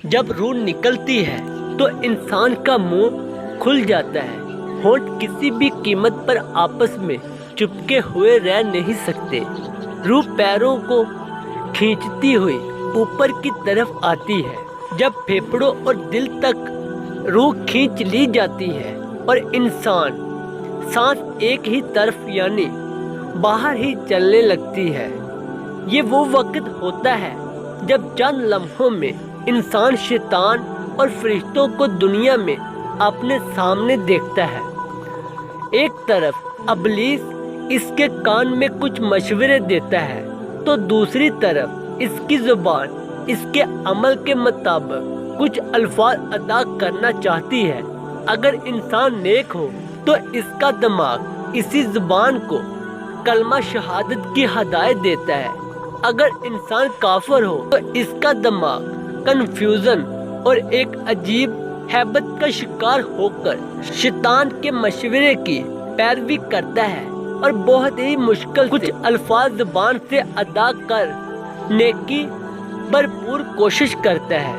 جب روح نکلتی ہے تو انسان کا منہ کھل جاتا ہے۔ ہونٹ کسی بھی قیمت پر آپس میں چپکے ہوئے رہ نہیں سکتے۔ روح پیروں کو کھینچتی ہوئی اوپر کی طرف آتی ہے۔ جب پھیپھڑوں اور دل تک روح کھینچ لی جاتی ہے اور انسان سانس ایک ہی طرف یعنی باہر ہی چلنے لگتی ہے، یہ وہ وقت ہوتا ہے جب چند لمحوں میں انسان شیطان اور فرشتوں کو دنیا میں اپنے سامنے دیکھتا ہے۔ ایک طرف ابلیس اس کے کان میں کچھ مشورے دیتا ہے تو دوسری طرف اس کی زبان اس کے عمل کے مطابق کچھ الفاظ ادا کرنا چاہتی ہے۔ اگر انسان نیک ہو تو اس کا دماغ اسی زبان کو کلمہ شہادت کی ہدایت دیتا ہے۔ اگر انسان کافر ہو تو اس کا دماغ کنفیوژن اور ایک عجیب ہیبت کا شکار ہو کر شیطان کے مشورے کی پیروی کرتا ہے اور بہت ہی مشکل کچھ الفاظ زبان سے ادا کر نیکی بھرپور کوشش کرتا ہے۔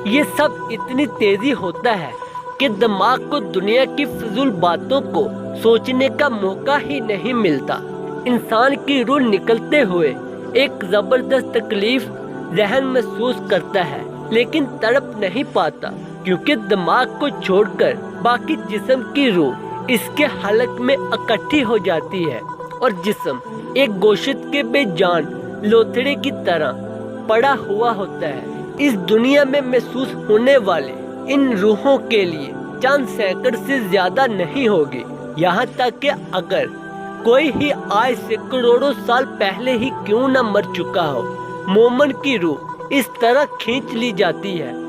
یہ سب اتنی تیزی ہوتا ہے کہ دماغ کو دنیا کی فضول باتوں کو سوچنے کا موقع ہی نہیں ملتا۔ انسان کی روح نکلتے ہوئے ایک زبردست تکلیف ذہن محسوس کرتا ہے، لیکن تڑپ نہیں پاتا کیونکہ دماغ کو چھوڑ کر باقی جسم کی روح اس کے حلق میں اکٹھی ہو جاتی ہے اور جسم ایک گوشت کے بے جان لوتھڑے کی طرح پڑا ہوا ہوتا ہے۔ اس دنیا میں محسوس ہونے والے ان روحوں کے لیے چند سینکڑ سے زیادہ نہیں ہوگی، یہاں تک کہ اگر کوئی ہی آج سے کروڑوں سال پہلے ہی کیوں نہ مر چکا ہو، مومن کی روح اس طرح کھینچ لی جاتی ہے